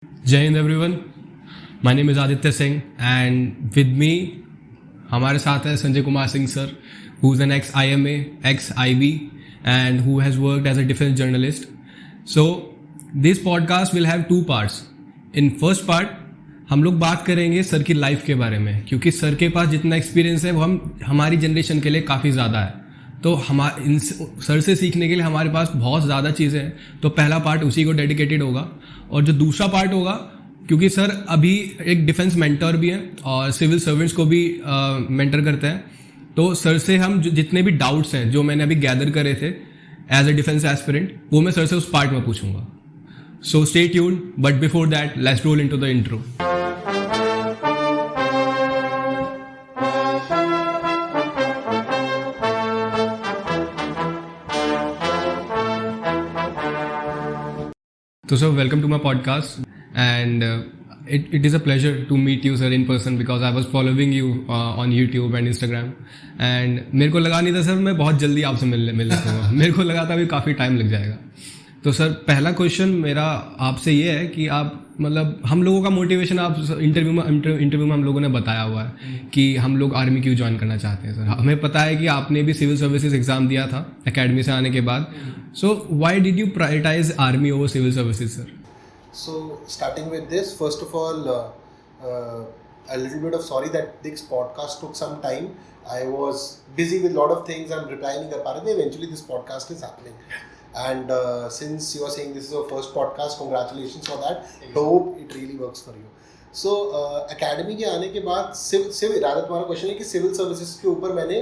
जय हिंद everyone, my name is Aditya Singh and with me हमारे साथ है Sanjay Kumar Singh sir, who is an ex IMA, ex IB and who has worked as a defence journalist. So this podcast will have two parts. In first part हम लोग बात करेंगे sir की life के बारे में, क्योंकि सर के पास जितना एक्सपीरियंस है वो हमारी जनरेशन के लिए काफ़ी ज़्यादा है. तो इन सर से सीखने के लिए हमारे पास बहुत ज़्यादा चीज़ें हैं. तो पहला पार्ट उसी को डेडिकेटेड होगा. और जो दूसरा पार्ट होगा, क्योंकि सर अभी एक डिफेंस मेंटर भी हैं और सिविल सर्वेंट्स को भी मेंटर करते हैं, तो सर से हम जितने भी डाउट्स हैं जो मैंने अभी गैदर करे थे एज अ डिफेंस एस्पिरेंट, वो मैं सर से उस पार्ट में पूछूंगा. So stay tuned, but before that let's roll into the intro. So sir, welcome to my podcast, and it is a pleasure to meet you sir in person, because I was following you on YouTube and Instagram, and मेरे को लगा नहीं था sir मैं बहुत जल्दी आपसे मिल सकूँगा. मेरे को लगा था अभी काफ़ी टाइम लग जाएगा. तो सर पहला क्वेश्चन मेरा आपसे ये है कि आप मतलब हम लोगों का मोटिवेशन, आप इंटरव्यू में हम लोगों ने बताया हुआ है कि हम लोग आर्मी क्यों ज्वाइन करना चाहते हैं. सर हमें पता है कि आपने भी सिविल सर्विसेज एग्ज़ाम दिया था एकेडमी से आने के बाद. So why did you prioritise army over civil services sir? So starting with this, first of all, a little bit of sorry that this podcast took some time. I was busy with a lot of things. I'm replying नहीं कर पा रहे थे. Eventually this podcast is happening. And since you are saying this is your first podcast, congratulations for that. Hope it really works for you. So academy के आने के बाद civil Radha तुम्हारा क्वेश्चन है कि सिविल सर्विसेज के ऊपर मैंने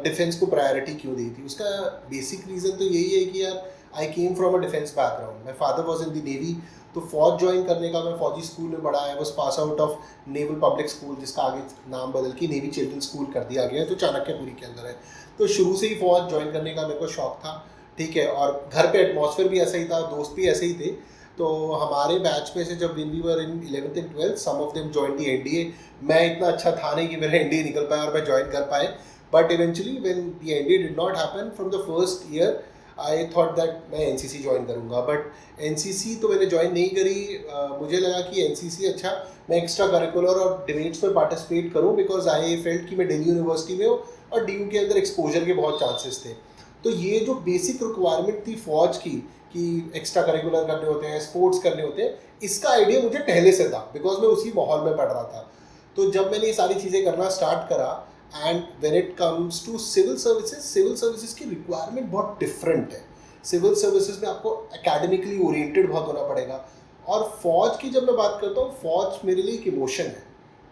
डिफेंस को प्रायोरिटी क्यों दी थी. उसका बेसिक रीज़न तो यही है कि यार I came from a defence background. My father was in the navy, तो फौज ज्वाइन करने का मैं फौजी स्कूल में पढ़ा. I was pass out of naval public school, जिसका आगे नाम बदल के नेवी चिल्ड्रन स्कूल कर दिया गया, तो चाणक्यपुरी के अंदर है. तो शुरू से ही फौज ज्वाइन करने का मेरे को शौक था, ठीक है. और घर पे एटमॉस्फेयर भी ऐसा ही था, दोस्त भी ऐसे ही थे. तो हमारे बैच में से जब we were in 11th and 12th, some of them join the NDA. मैं इतना अच्छा था नहीं कि मेरा NDA निकल पाया और मैं ज्वाइन कर पाए. But eventually when the NDA did not happen from the first year, I thought that मैं NCC ज्वाइन करूँगा. बट NCC तो मैंने ज्वाइन नहीं करी. मुझे लगा कि NCC अच्छा, मैं एक्स्ट्रा करिकुलर और डिबेट्स में पार्टिसिपेट करूँ, बिकॉज आई फेल्ट कि मैं दिल्ली यूनिवर्सिटी में हूँ और DU के अंदर एक्सपोजर के बहुत चांसेस थे. तो ये जो बेसिक रिक्वायरमेंट थी फौज की कि एक्स्ट्रा करिकुलर करने होते हैं, स्पोर्ट्स करने होते हैं, इसका आइडिया मुझे पहले से था, बिकॉज मैं उसी माहौल में पढ़ रहा था. तो जब मैंने ये सारी चीज़ें करना स्टार्ट करा, and when it comes to civil services की रिक्वायरमेंट बहुत डिफरेंट है. सिविल सर्विसेज में आपको एकेडमिकली ओरिएंटेड बहुत होना पड़ेगा. और फौज की जब मैं बात करता हूँ, फौज मेरे लिए एक इमोशन है,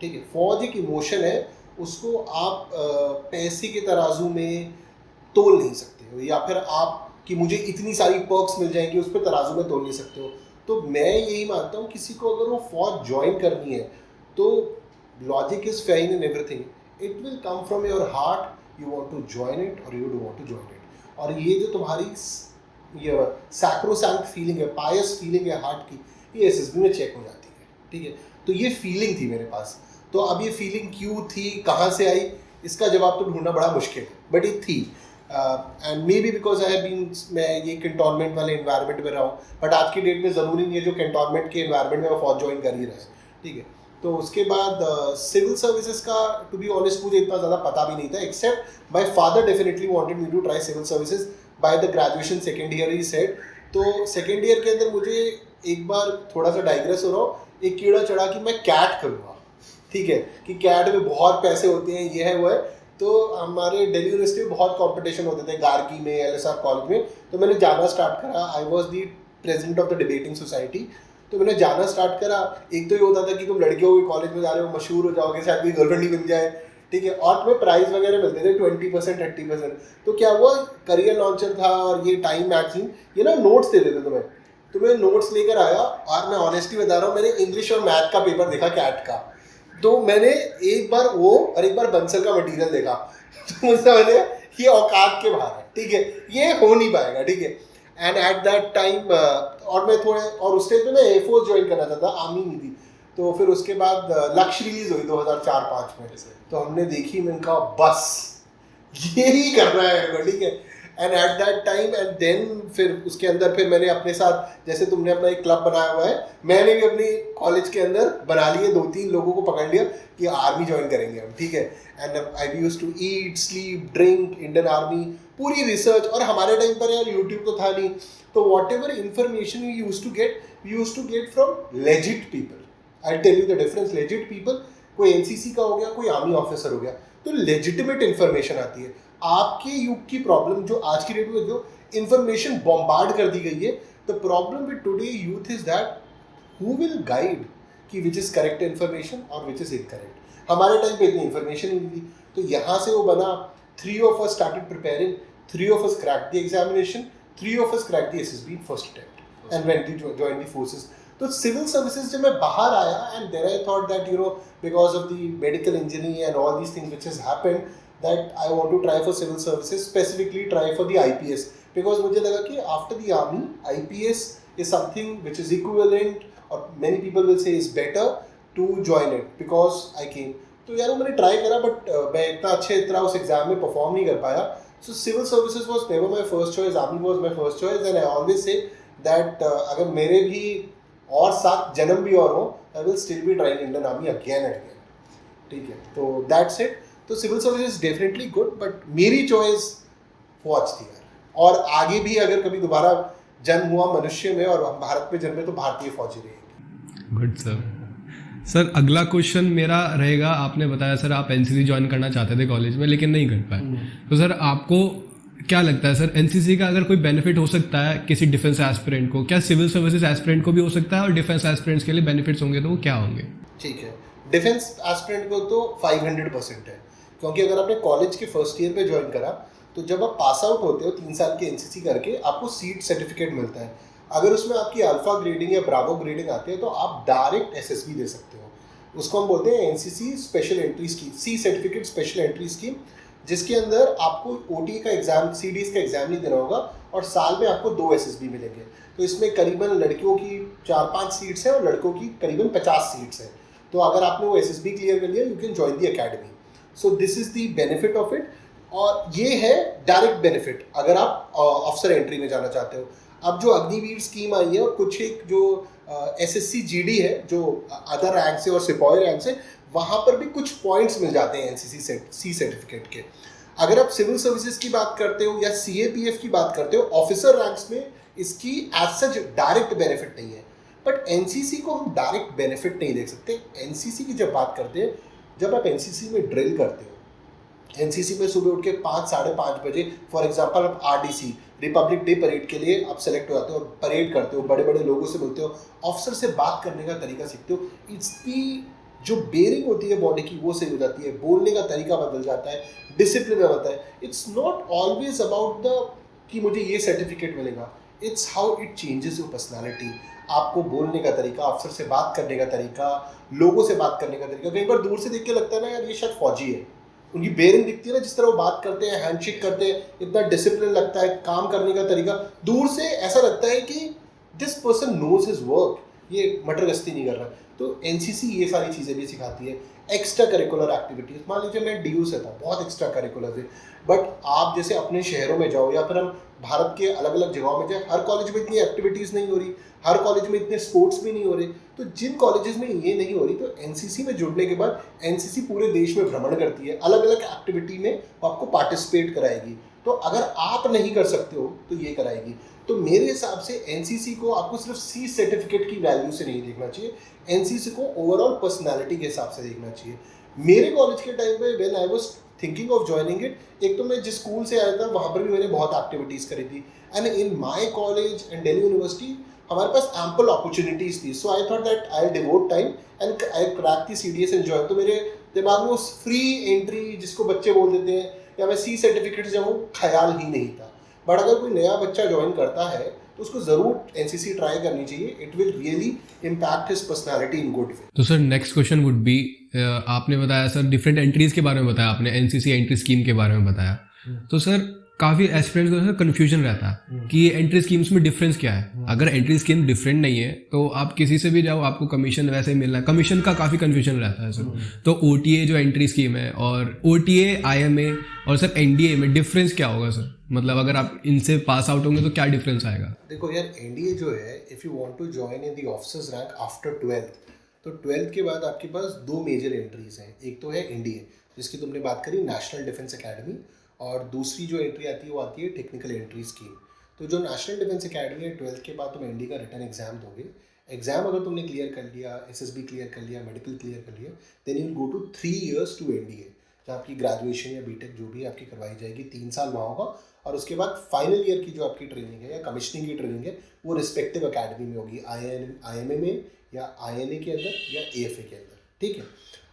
ठीक है. फौज एक इमोशन है, उसको आप पैसे के तराजू में तोल नहीं सकते हो, या फिर आप कि मुझे इतनी सारी पर्क्स मिल जाएंगी उस पर तराजू में तोल नहीं सकते हो. तो मैं यही मानता हूँ, किसी को अगर वो फौज ज्वाइन करनी है तो logic is fine in everything. It will come from your heart, you want to join it और you do want to join it. और ये जो तुम्हारी ये सैक्रोसैंक्ट फीलिंग है, पायस फीलिंग है हार्ट की, ये SSB में चेक हो जाती है, ठीक है. तो ये फीलिंग थी मेरे पास. तो अब ये फीलिंग क्यों थी, कहाँ से आई, इसका जवाब तो ढूंढना बड़ा मुश्किल है, बट ये थी. And maybe because I have been, मैं ये कैंटोनमेंट वाले इन्वायरमेंट में रहा हूँ. बट आज की डेट में ज़रूरी नहीं है जो कैंटोनमेंट के इन्वायरमेंट में वो फौज ज्वाइन कर ही रहे, ठीक है. तो उसके बाद सिविल सर्विसेज का टू बी ऑनेस्ट मुझे इतना ज़्यादा पता भी नहीं था, except my father definitely wanted me to try civil services by the graduation second year ही सेड. तो सेकेंड ईयर के अंदर मुझे एक बार थोड़ा सा डाइग्रेस हो रहा हूँ, एक कीड़ा चढ़ा कि मैं कैट करूँगा, ठीक है, कि कैट में बहुत पैसे होते हैं, ये है वो है. तो हमारे दिल्ली यूनिवर्सिटी में बहुत कंपटीशन होते थे, गार्गी में, LSR कॉलेज में. तो मैंने जाना स्टार्ट करा. I was the president of the debating society. तो मैंने जाना स्टार्ट करा. एक तो ये होता था कि तुम लड़कियों के कॉलेज में जा रहे हो, मशहूर हो जाओगे, शायद कोई गर्लफ्रेंड ही मिल जाए, ठीक है. और तुम्हें प्राइज वगैरह मिलते थे 20%, 30%. तो क्या हुआ, करियर लॉन्चर था और ये टाइम मैगजीन, ये ना नोट्स दे देते तुम्हें नोट्स लेकर आया. और मैं ऑनेस्टली बता रहा हूँ, मैंने इंग्लिश और मैथ का पेपर देखा कैट का. तो मैंने एक बार वो और एक बार बंसल का मटेरियल देखा. तो मुझे समझ गया ये औकात के बाहर है, ठीक है, ये हो नहीं पाएगा, ठीक है. एंड एट दैट टाइम और मैं थोड़े, और उस टाइम पे मैं एयरफोर्स ज्वाइन करना चाहता, आर्मी नहीं थी. तो फिर उसके बाद लक्ष्य रिलीज हुई 2004-05 में. तो हमने देखी, मैंने कहा बस यही करना है, ठीक है. And at that time and then फिर उसके अंदर फिर मैंने अपने साथ, जैसे तुमने अपना एक क्लब बनाया हुआ है, मैंने भी अपनी कॉलेज के अंदर बना लिए, 2-3 लोगों को पकड़ लिया कि आर्मी ज्वाइन करेंगे हम, ठीक है। And I used to eat sleep drink Indian army, पूरी रिसर्च। और हमारे टाइम पर यार यूट्यूब तो था नहीं, तो whatever information we used to get from legit people. I tell you the difference, legit people, कोई एनसीसी का हो गया, कोई आर्मी ऑफिसर हो गया, तो लेजिटिमेट इन्फॉर्मेशन आती है। आपके युग की प्रॉब्लम जो आज की डेट में जो इन्फॉर्मेशन बॉम्बार्ड कर दी गई है, the problem with today youth is that who will guide कि विच इज करेक्ट इन्फॉर्मेशन और विच इज इनकरेक्ट। हमारे टाइम पे इतनी इन्फॉर्मेशन नहीं थी, तो यहाँ से वो बना, 3 of us started preparing, 3 of us cracked the examination, 3 of us cracked the SSB in first attempt and went to join the forces. तो सिविल सर्विसेज जब मैं बाहर आया, and then I thought that because of the medical engineering and all these things which has happened, that I want to try for civil services, specifically try for the IPS, because मुझे लगा कि after the army IPS is something which is equivalent और many people will say is better to join it because I came. तो यार मैंने try करा, but मैं इतना अच्छे उस एग्जाम में परफॉर्म नहीं कर पाया। So civil services was never my first choice, army was my first choice, and I always say that अगर मेरे भी और 7 जन्म भी और हो, I will still be trying Indian army again and again, ठीक है। तो दैट्स इट। तो civil service is definitely good, but मेरी चॉइस फौज थी यार। और आगे भी अगर कभी दोबारा जन्म हुआ मनुष्य में और हम भारत में जन्मे, तो भारतीय फौजी रहेंगे। गुड सर, अगला क्वेश्चन मेरा रहेगा, आपने बताया सर आप एनसीसी ज्वाइन करना चाहते थे कॉलेज में लेकिन नहीं कर पाए, तो सर आपको क्या लगता है सर एनसीसी का अगर कोई बेनिफिट हो सकता है किसी डिफेंस एस्पिरेंट को, क्या सिविल सर्विसेज एस्पिरेंट को भी हो सकता है, और डिफेंस एस्पिरेंट्स के लिए बेनिफिट्स होंगे तो वो क्या होंगे? ठीक है, डिफेंस एस्पिरेंट को तो 500% है, क्योंकि अगर आपने कॉलेज के फर्स्ट ईयर पे ज्वाइन करा, तो जब आप पास आउट होते हो 3 साल के एनसीसी करके, आपको सीट सर्टिफिकेट मिलता है। अगर उसमें आपकी अल्फा ग्रेडिंग या ब्रावो ग्रेडिंग आती है, तो आप डायरेक्ट एसएसबी दे सकते हो। उसको हम बोलते हैं NCC special entry scheme, C certificate special entry scheme, जिसके अंदर आपको ओटी का एग्जाम, सीडीज का एग्जाम नहीं देना होगा, और साल में आपको 2 एसएसबी मिलेंगे। तो इसमें करीबन लड़कियों की 4-5 सीट्स हैं और लड़कों की करीबन 50 सीट्स हैं। तो अगर आपने वो एसएसबी क्लियर कर लिया, you can join the academy. So this is the benefit of it, और ये है डायरेक्ट बेनिफिट अगर आप ऑफिसर एंट्री में जाना चाहते हो। अब जो अग्निवीर स्कीम आई है, और कुछ एक जो एसएससी जीडी है, जो अदर रैंक से और सिपाही रैंक से, वहाँ पर भी कुछ पॉइंट्स मिल जाते हैं एनसीसी सी सर्टिफिकेट के। अगर आप सिविल सर्विसेज की बात करते हो या सीएपीएफ की बात करते हो, ऑफिसर रैंक्स में इसकी एज सच डायरेक्ट बेनिफिट नहीं है, बट एनसीसी को हम डायरेक्ट बेनिफिट नहीं देख सकते। एनसीसी की जब बात करते हैं, जब आप एनसीसी में ड्रिल करते हो, एनसीसी में सुबह उठ के 5-5:30 बजे, फॉर एग्जांपल आप आरडीसी रिपब्लिक डे परेड के लिए आप सेलेक्ट हो जाते हो, परेड करते हो, बड़े बड़े लोगों से मिलते हो, ऑफिसर से बात करने का तरीका सीखते हो। इट्स दी जो बेयरिंग होती है बॉडी की, वो सही हो जाती है, बोलने का तरीका बदल जाता है, डिसिप्लिन होता है। It's not always about the कि मुझे ये सर्टिफिकेट मिलेगा, it's how it changes your personality. आपको बोलने का तरीका, अफसर से बात करने का तरीका, लोगों से बात करने का तरीका। कई बार दूर से देख के लगता है ना यार ये शायद फौजी है, उनकी बेयरिंग दिखती है ना, जिस तरह वो बात करते हैं, हैंडशेक करते हैं, इतना डिसिप्लिन लगता है, काम करने का तरीका, दूर से ऐसा लगता है कि this person knows his work, ये मटर गश्ती नहीं कर रहा। तो एनसीसी ये सारी चीज़ें भी सिखाती है। एक्स्ट्रा करिकुलर एक्टिविटीज़, मान लीजिए मैं डीयू से था, बहुत एक्स्ट्रा करिकुलर थे, बट आप जैसे अपने शहरों में जाओ या फिर हम भारत के अलग अलग जगहों में जाए, हर कॉलेज में इतनी एक्टिविटीज़ नहीं हो रही, हर कॉलेज में इतने स्पोर्ट्स भी नहीं हो रहे। तो जिन कॉलेजेस में ये नहीं हो रही, तो एनसीसी में जुड़ने के बाद एनसीसी पूरे देश में भ्रमण करती है, अलग अलग एक्टिविटी में आपको पार्टिसिपेट कराएगी। तो अगर आप नहीं कर सकते हो तो ये कराएगी। तो मेरे हिसाब से एनसीसी को आपको सिर्फ सी सर्टिफिकेट की वैल्यू से नहीं देखना चाहिए, एनसीसी को ओवरऑल पर्सनालिटी के हिसाब से देखना चाहिए। मेरे कॉलेज के टाइम पे when I was thinking of joining it, एक तो मैं जिस स्कूल से आया था वहाँ पर भी मैंने बहुत एक्टिविटीज़ करी थी, and in my college and Delhi university हमारे पास एम्पल अपॉर्चुनिटीज़ थी। So I thought that I devote time and I crack the CDS and join. तो मेरे दिमाग में उस फ्री एंट्री जिसको बच्चे बोल देते हैं, या मैं सी सर्टिफिकेट से जाऊँ, ख्याल ही नहीं था। बट अगर कोई नया बच्चा ज्वाइन करता है तो उसको ज़रूर एनसीसी ट्राई करनी चाहिए, it will really impact his personality in good way. तो sir next question would be, आपने बताया सर डिफरेंट एंट्रीज़ के बारे में बताया, आपने एनसीसी एंट्री स्कीम के बारे में बताया, तो सर काफ़ी एस्पिरेंट्स को कन्फ्यूजन रहता है कि ये एंट्री स्कीम्स में डिफरेंस क्या है. अगर एंट्री स्कीम डिफरेंट नहीं है तो आप किसी से भी जाओ आपको कमीशन वैसे ही मिलना है. कमीशन का काफ़ी कन्फ्यूजन रहता है सर. तो OTA जो एंट्री स्कीम है और OTA IMA और सर NDA में डिफरेंस क्या होगा सर? मतलब अगर आप इनसे पास आउट होंगे तो क्या डिफरेंस आएगा? देखो यार, NDA जो है, if you want to join in the officers rank after 12th, तो 12th के बाद आपके पास दो मेजर एंट्रीज हैं. एक तो है NDA जिसकी तुमने बात करी, नेशनल डिफेंस एकेडमी, और दूसरी जो एंट्री आती है वो आती है टेक्निकल एंट्री स्कीम. तो जो नेशनल डिफेंस एकेडमी है, 12th के बाद तुम NDA का रिटर्न एग्जाम दोगे. एग्जाम अगर तुमने क्लियर कर लिया, SSB क्लियर कर लिया, मेडिकल क्लियर कर लिया, then you will go to 3 years to NDA, जहाँ आपकी ग्रेजुएशन या BTech जो भी आपकी करवाई जाएगी 3 साल वहाँ होगा. और उसके बाद फाइनल ईयर की जो आपकी ट्रेनिंग है या कमिश्निंग की ट्रेनिंग है वो रिस्पेक्टिव अकेडमी में होगी, IMA में या INA के अंदर या AFA के अंदर. ठीक है.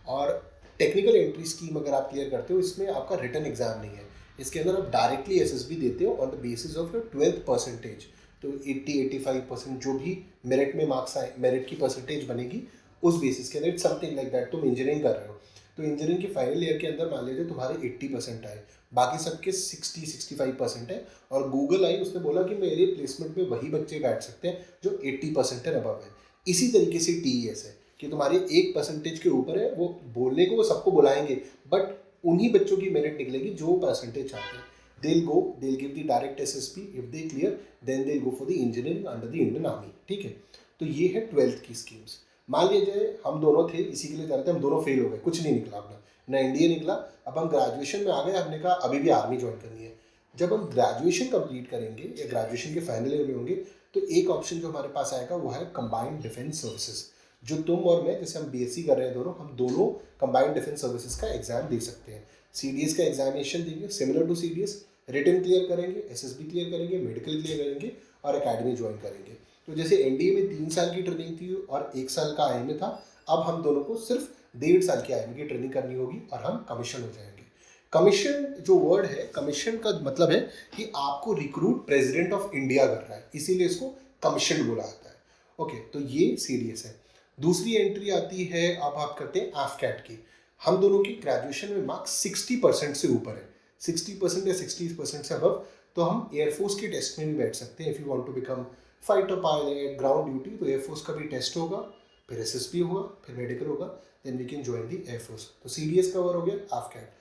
और टेक्निकल एंट्री स्कीम अगर आप क्लियर करते हो, इसमें आपका रिटर्न एग्जाम नहीं है. इसके अंदर आप डायरेक्टली SSB देते हो on the basis of your 12th percentage. तो 80-85% जो भी मेरिट में मार्क्स आए, मेरिट की परसेंटेज बनेगी उस बेसिस के अंदर. It's something like that. तुम इंजीनियरिंग कर रहे हो तो इंजीनियरिंग के फाइनल ईयर के अंदर मान लीजिए तुम्हारे 80% आए, बाकी सबके 60-65% है, और गूगल आई, उसने बोला कि मेरे प्लेसमेंट में वही बच्चे बैठ सकते हैं जो 80% है अबव है. इसी तरीके से TES है कि तुम्हारे 1% के ऊपर है, वो बोलने को वो सबको बुलाएंगे बट उन्हीं बच्चों की मेरिट निकलेगी जो परसेंटेज चाहते हैं. they'll give the direct SSB. If they clear, then they'll go for the engineering under the Indian Army. ठीक है. तो ये है 12th की स्कीम्स. मान लीजिए हम दोनों थे, इसी के लिए कर रहे थे, हम दोनों फेल हो गए, कुछ नहीं निकला अपना, ना NDA निकला. अब हम ग्रेजुएशन में आ गए, हमने कहा अभी भी आर्मी ज्वाइन करनी है. जब हम ग्रेजुएशन कंप्लीट करेंगे या ग्रेजुएशन के फाइनल ईयर में होंगे तो एक ऑप्शन जो हमारे पास आएगा वो है कंबाइंड डिफेंस सर्विसेज. जो तुम और मैं, जैसे हम BSc कर रहे हैं दोनों, हम दोनों कंबाइंड डिफेंस सर्विसेज का एग्जाम दे सकते हैं. CDS का एग्जामिनेशन देंगे similar to CDS, written clear करेंगे, SSB क्लियर करेंगे, मेडिकल क्लियर करेंगे और एकेडमी ज्वाइन करेंगे. तो जैसे NDA में 3 साल की ट्रेनिंग थी और 1 साल का IMA था, अब हम दोनों को सिर्फ 1.5 साल की IMA की ट्रेनिंग करनी होगी और हम कमीशन हो जाएंगे. कमीशन जो वर्ड है, कमीशन का मतलब है कि आपको रिक्रूट प्रेसिडेंट ऑफ इंडिया कर रहा है, इसीलिए इसको कमीशन बोला जाता है. ओके, तो ये सीरियस है. दूसरी एंट्री आती है, अब आप करते हैं AFCAT की. हम दोनों की ग्रेजुएशन में मार्क्स 60% से ऊपर है, 60% या 60% से अबव, तो हम एयरफोर्स के टेस्ट में भी बैठ सकते हैं. If you want to become fighter pilot, ground duty, तो एयरफोर्स का भी टेस्ट होगा, फिर SSB होगा, फिर मेडिकल होगा, then we can join the air force. तो CDS कवर हो गया, AFCAT.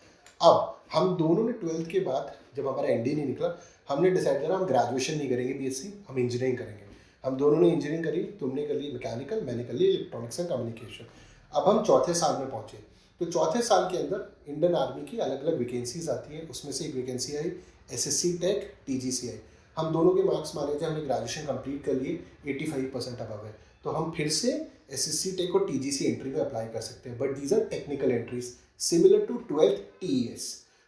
अब हम दोनों ने 12th के बाद, जब हमारा NDA नहीं निकला, हमने डिसाइड करा हम ग्रेजुएशन नहीं करेंगे BSc, हम इंजीनियरिंग करेंगे. हम दोनों ने इंजीनियरिंग करी, तुमने कर ली मैकेनिकल, मैंने कर ली इलेक्ट्रॉनिक्स एंड कम्युनिकेशन. अब हम चौथे साल में पहुंचे. तो चौथे साल के अंदर इंडियन आर्मी की अलग अलग वैकेंसीज आती हैं. उसमें से एक वैकेंसी आई SSC टेक TGCI. हम दोनों के मार्क्स मान लीजिए हमने ग्रेजुएशन कंप्लीट कर लिए, 85% अबव है, तो हम फिर से SSC टेक और TGC एंट्री में अप्लाई कर सकते हैं. But these are technical entries similar to 12th TES.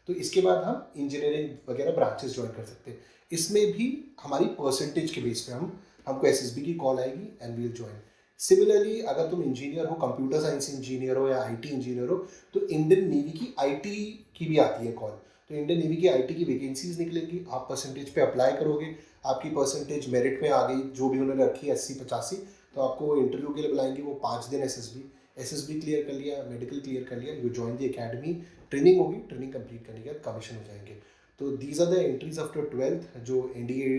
तो इसके बाद हम इंजीनियरिंग वगैरह ब्रांचेस ज्वाइन कर सकते हैं. इसमें भी हमारी परसेंटेज के बेस पे हमको SSB की कॉल आएगी एंड वील ज्वाइन. सिमिलरली अगर तुम इंजीनियर हो, कंप्यूटर साइंस इंजीनियर हो या IT इंजीनियर हो, तो इंडियन नेवी की IT की भी आती है कॉल. तो इंडियन नेवी की IT की वैकेंसीज निकलेंगी, आप परसेंटेज पे अप्लाई करोगे, आपकी परसेंटेज मेरिट में आ गई जो भी उन्होंने रखी है 80-85, तो आपको इंटरव्यू के लिए बुलाएंगे. वो 5 दिन SSB क्लियर कर लिया, मेडिकल क्लियर कर लिया, you join the academy, training होगी, ट्रेनिंग कंप्लीट करने के बाद कमीशन हो जाएंगे. तो these are the entries after 12th. जो NDA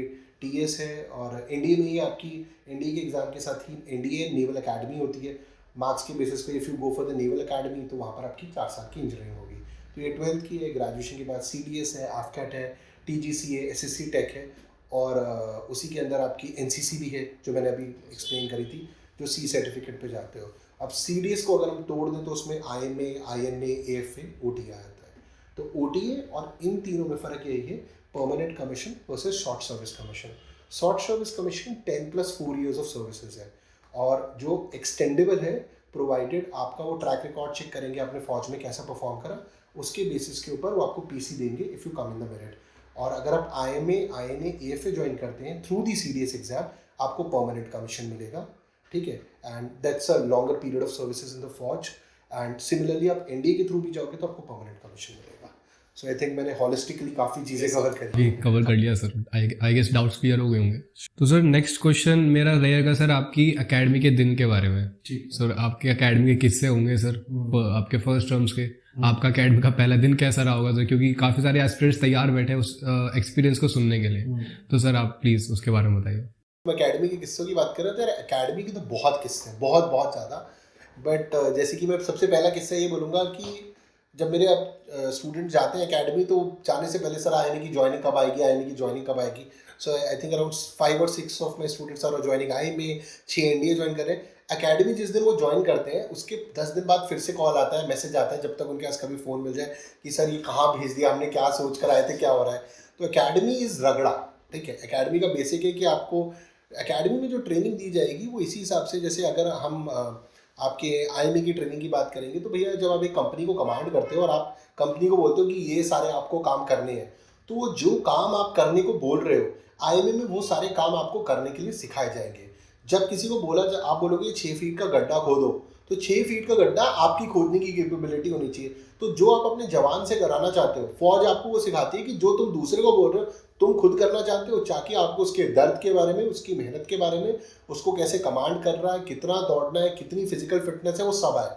TS है, और NDA में ही आपकी NDA के एग्ज़ाम के साथ ही NDA नेवल एकेडमी होती है. मार्क्स के बेसिस पे if you go for the naval academy तो वहाँ पर आपकी 4 साल की इंजीनियरिंग होगी. तो ये 12th की है. ग्रेजुएशन के बाद CDS है, AFCAT है, TGC है, SSC टेक है, और उसी के अंदर आपकी NCC भी है जो मैंने अभी एक्सप्लेन करी थी, जो C सर्टिफिकेट पे जाते हो. अब CDS को अगर हम तोड़ दें तो उसमें IMA, INA, AFA, OTA आता है. तो OTA और इन तीनों में फ़र्क यही है, permanent commission versus short service commission. Short service commission 10+4 years of services है, और जो एक्सटेंडेबल है प्रोवाइडेड आपका वो ट्रैक रिकॉर्ड चेक करेंगे, आपने फौज में कैसा परफॉर्म करा, उसके बेसिस के ऊपर वो आपको PC देंगे if you come in the merit. और अगर आप IMA, INA, AFA ज्वाइन करते हैं थ्रू दी CDS एग्जाम, आपको परमानेंट कमीशन मिलेगा. ठीक है, and that's a longer period of services in the फौज. एंड सिमिलरली आप NDA के थ्रू भी जाओगे तो आपको परमानेंट कमीशन मिलेगा. सो आई थिंक मैंने हॉलिस्टिकली काफ़ी चीज़ें कवर कर लिया sir. I guess doubts clear हो गए होंगे. तो सर नेक्स्ट क्वेश्चन मेरा रहेगा सर आपकी एकेडमी के दिन के बारे में. सर आपके एकेडमी के किस्से होंगे सर आपके फर्स्ट टर्म्स के. आपका एकेडमी का पहला दिन कैसा रहा होगा सर, क्योंकि काफ़ी सारे एस्पिरेंट्स तैयार बैठे हैं उस एक्सपीरियंस को सुनने के लिए. तो सर आप प्लीज़ उसके बारे में बताइए. अकेडमी के किस्सों की बात कर रहे थे. यार अकेडमी की तो बहुत किस्से हैं, बहुत बहुत ज़्यादा. बट जैसे कि मैं सबसे पहला किस्सा ये बोलूँगा कि जब मेरे अब स्टूडेंट जाते हैं अकेडमी तो जाने से पहले सर आईएमए की ज्वाइनिंग कब आएगी, आईएमए की ज्वाइनिंग कब आएगी. सो आई थिंक अराउंड 5 और 6 of my students are joining IMA, 6 NDA join कर रहे हैं. अकेडमी जिस दिन वो ज्वाइन करते हैं उसके 10 दिन बाद फिर से कॉल आता है, मैसेज आता है, जब तक उनके पास कभी फ़ोन मिल जाए कि सर ये कहाँ भेज दिया हमने, क्या सोच कर आए थे, क्या हो रहा है. तो अकेडमी इज़ रगड़ा. ठीक है, अकेडमी का बेसिक है कि आपको अकेडमी में जो ट्रेनिंग दी जाएगी वो इसी हिसाब से, जैसे अगर हम आपके आईएमए की ट्रेनिंग की बात करेंगे तो भैया जब आप एक कंपनी को कमांड करते हो और आप कंपनी को बोलते हो कि ये सारे आपको काम करने हैं, तो वो जो काम आप करने को बोल रहे हो आईएमए में वो सारे काम आपको करने के लिए सिखाए जाएंगे. जब किसी को बोला आप बोलोगे 6 फीट का गड्ढा खोदो, तो 6 फीट का गड्ढा आपकी खोदने की कैपेबिलिटी होनी चाहिए. तो जो आप अपने जवान से कराना चाहते हो, फौज आपको वो सिखाती है कि जो तुम दूसरे को बोल रहे हो तुम खुद करना चाहते हो, ताकि आपको उसके दर्द के बारे में, उसकी मेहनत के बारे में, उसको कैसे कमांड कर रहा है, कितना दौड़ना है, कितनी फिजिकल फिटनेस है, वो सब आए.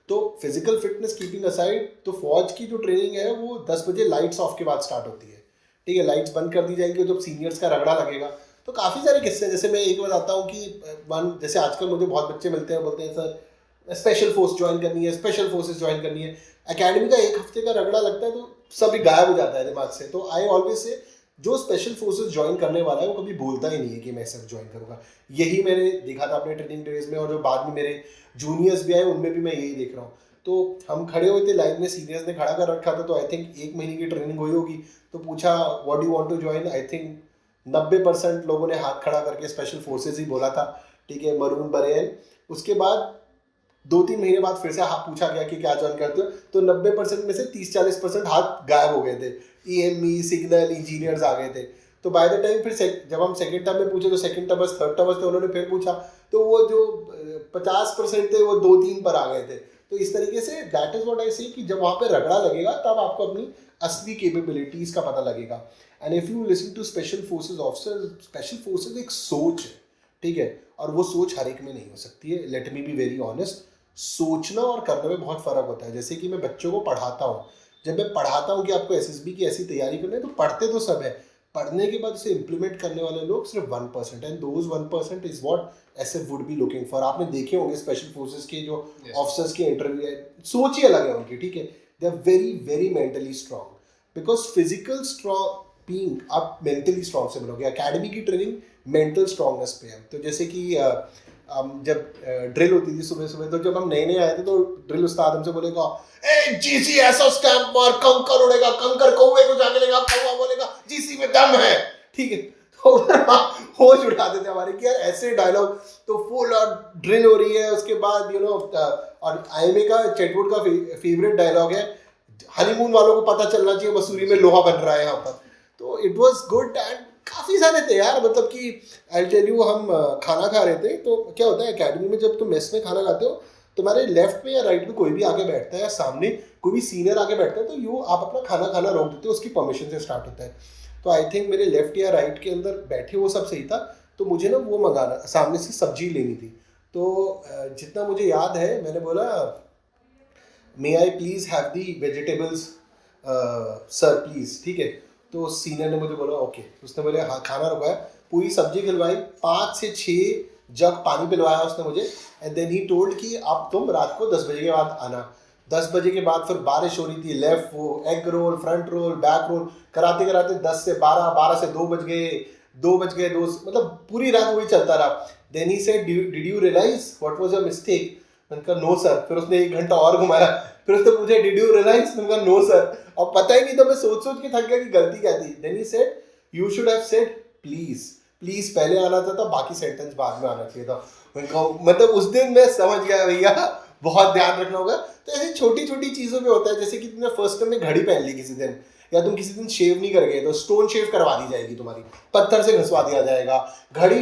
तो फिजिकल फिटनेस कीपिंग असाइड, तो फौज की जो ट्रेनिंग है वो 10 बजे लाइट्स ऑफ के बाद स्टार्ट होती है. ठीक है, लाइट्स बंद कर दी जाएंगी जब सीनियर्स का रगड़ा लगेगा. तो काफ़ी सारे किस्से, जैसे मैं एक बताता हूँ कि जैसे आजकल मुझे बहुत बच्चे मिलते हैं, बोलते हैं सर स्पेशल फोर्स ज्वाइन करनी है, स्पेशल फोर्सेस ज्वाइन करनी है. अकेडमी का 1 हफ्ते का रगड़ा लगता है तो सभी गायब हो जाता है दिमाग से. तो आई ऑलवेज से जो स्पेशल फोर्सेस ज्वाइन करने वाला है वो कभी बोलता ही नहीं है कि मैं सब ज्वाइन करूँगा. यही मैंने देखा था अपने ट्रेनिंग डेज में, और जो बाद में मेरे जूनियर्स भी आए उनमें भी मैं यही देख रहा हूँ. तो हम खड़े हुए थे लाइन में, सीनियर्स ने खड़ा कर रखा था, तो आई थिंक 1 महीने की ट्रेनिंग हुई होगी. तो पूछा what do you want to join. I think 90% लोगों ने हाथ खड़ा करके स्पेशल फोर्सेस ही बोला था. ठीक है, मरून बरेन. उसके बाद 2-3 महीने बाद फिर से हाथ पूछा गया कि क्या ज्वाइन करते हो, तो 90% में से 30-40% हाथ गायब हो गए थे. ईएमई, सिग्नल, इंजीनियर्स आ गए थे. तो बाय द टाइम फिर जब हम सेकेंड टर्म में पूछे तो सेकेंड टर्मर्स, थर्ड टर्मर्स थे, उन्होंने फिर पूछा तो वो जो 50% थे वो 2-3 पर आ गए थे. तो इस तरीके say that is what I से कि जब वहाँ पे रगड़ा लगेगा तब आपको अपनी असली कैपेबिलिटीज़ का पता लगेगा. And if you listen to special forces officer, special forces एक सोच है. ठीक है, और वो सोच हर एक में नहीं हो सकती है. Let me be very honest, सोचना और करने में बहुत फ़र्क होता है. जैसे कि मैं बच्चों को पढ़ाता हूँ, जब मैं पढ़ाता हूँ कि आपको एसएसबी की ऐसी तैयारी करनी है, तो पढ़ते तो सब है, पढ़ने के बाद उसे इम्प्लीमेंट करने वाले लोग सिर्फ 1%. And those 1% is what SF would be looking for. आपने देखे होंगे स्पेशल फोर्सेस के जो ऑफिसर्स के इंटरव्यू है, सोच ही अलग है उनकी. ठीक है, they are very very mentally strong, because physical strong being आप मेंटली स्ट्रांग से मिलोगे. एकेडमी की ट्रेनिंग मेंटल स्ट्रांगनेस पे है. तो जैसे कि जब ड्रिल होती थी सुबह सुबह, तो जब हम नए नए आए थे तो ड्रिल उस्ताद हमसे बोलेगा ए जीसी ऐसा स्टैम्प मार, कंकर उड़ेगा, कंकर कौवे को जाके लेगा, कौवा बोलेगा जीसी में दम है. ठीक है, तो होश उठा देते हमारे कि यार ऐसे डायलॉग. तो फुल और ड्रिल हो रही है, उसके बाद और आईएमए का चेटवुड का फेवरेट डायलॉग है, हनीमून वालों को पता चलना चाहिए मसूरी में लोहा बन रहा है यहाँ पर. तो इट वॉज गुड. एंड काफ़ी सारे थे यार, मतलब कि आई टेल यू, हम खाना खा रहे थे तो क्या होता है अकेडमी में, जब तुम मेस में खाना खाते हो तुम्हारे लेफ्ट में या राइट में कोई भी आके बैठता है या सामने कोई भी सीनियर आके बैठता है, तो आप अपना खाना खाना रोक देते हो, उसकी परमिशन से स्टार्ट होता है. तो आई थिंक मेरे लेफ्ट या राइट के अंदर बैठे वो सब सही था. तो मुझे ना वो मंगाना, सामने से सब्जी लेनी थी. तो जितना मुझे याद है मैंने बोला may I please have the vegetables sir please. ठीक है, तो सीनियर ने मुझे बोला ओके. उसने बोले हाँ, खाना रुकाया, पूरी सब्जी खिलवाई, 5 से 6 जग पानी पिलवाया उसने मुझे. एंड देन ही टोल्ड कि अब तुम रात को 10 बजे के बाद आना. 10 बजे के बाद फिर बारिश हो रही थी, लेफ्ट वो egg roll, front roll, back roll कराते कराते 10 से 12, 12 से 2 बज गए, 2 बज गए, 2 मतलब पूरी रात वही चलता रहा. Then he said did you realize what was your mistake. मैंने कहा नो सर. फिर उसने 1 घंटा और घुमाया, फिर उसने पूछा डिड यू रियलाइज. मैंने कहा नो सर. अब पता ही नहीं, तो मैं सोच सोच के थक गया कि गलती क्या थी. Then he said you should have said please. Please पहले आना था, बाकी सेंटेंस बाद में आना चाहिए था. मतलब उस दिन मैं समझ गया भैया बहुत ध्यान रखना होगा. तो ऐसी छोटी छोटी चीज़ों पे होता है. जैसे कि तुमने फर्स्ट टर्म में घड़ी पहन ली किसी दिन, या तुम किसी दिन शेव नहीं कर गए, तो स्टोन शेव करवा दी जाएगी तुम्हारी, पत्थर से घसवा दिया जाएगा. घड़ी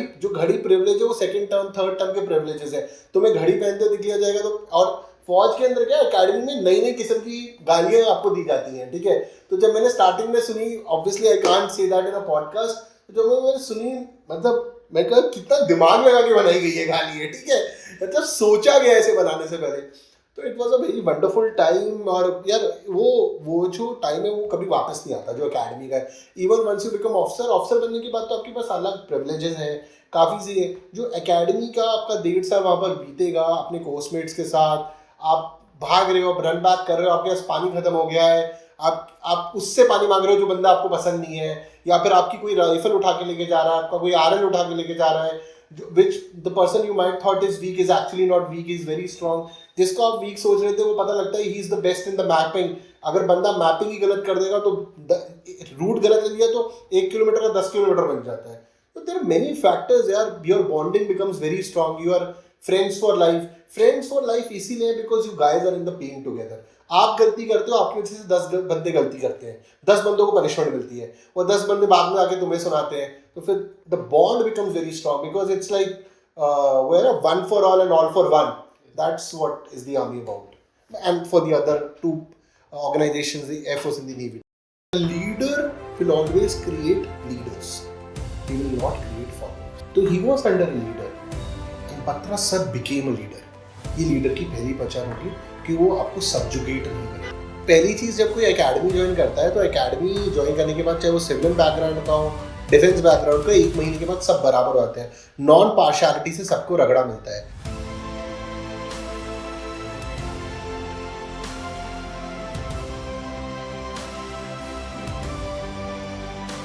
प्रिविलेज है वो सेकंड टर्म थर्ड टर्म के प्रिविलेजेस है. तुम्हें घड़ी पहनते दिख लिया जाएगा तो, और फौज के अंदर क्या एकेडमी में नई नई किस्म की गालियाँ आपको दी जाती हैं, ठीक है। तो जब मैंने स्टार्टिंग में सुनी, obviously I can't say that in a podcast, तो जब मैंने सुनी, मतलब मैं कहा कितना दिमाग लगा के बनाई गई है गाली है, ठीक है, मतलब सोचा गया ऐसे बनाने से पहले। तो it was a very wonderful time. और यार वो जो टाइम है वो कभी वापस नहीं आता जो एकेडमी का है। Even once you become officer बनने के बाद तो आपके पास अलग प्रिविलेजेस हैं, काफ़ी सी है। जो एकेडमी का आपका 1.5 साल वहाँ पर बीतेगा अपने कोर्समेट्स के साथ, आप भाग रहे हो, आप रन बैक कर रहे हो, आपके पास पानी खत्म हो गया है, आप उससे पानी मांग रहे हो जो बंदा आपको पसंद नहीं है, या फिर आपकी कोई राइफल उठा के लेके जा रहा है, आपका कोई आरएल उठा के लेके जा रहा है, which the person you might thought is weak is actually not weak, he is very strong. जिसको आप वीक सोच रहे थे वो पता लगता है he is the best in the mapping. अगर बंदा मैपिंग ही गलत कर देगा तो रूट गलत ले लिया तो 1 किलोमीटर का 10 किलोमीटर बन जाता है। तो there are many factors यार, your bonding becomes very strong, you are friends for life. Friends for life इसीलिए because you guys are in the pain together. आप गलती करते हो, आपकी वजह से 10 बंदे गलती करते हैं, 10 बंदों को पनिशमेंट मिलती है, और 10 बंदे बाद में आके तुम्हें सुनाते हैं, तो फिर the bond becomes very strong because it's like one for all and all for one. That's what is the army about. And for the other two organizations, the Air Force and the Navy. A leader will always create leaders. He will not create followers. So he was under a leader. And Patra sir became a leader. ये leader की पहली पहचान होगी कि वो आपको subjugate नहीं करे। पहली चीज़, जब कोई एकेडमी ज्वाइन करता है तो एकेडमी ज्वाइन करने के बाद चाहे वो सिविलियन बैकग्राउंड का हो, डिफेंस बैकग्राउंड का, 1 महीने के बाद सब बराबर होते हैं। नॉन पार्शियलिटी से सबको रगड़ा मिलता है।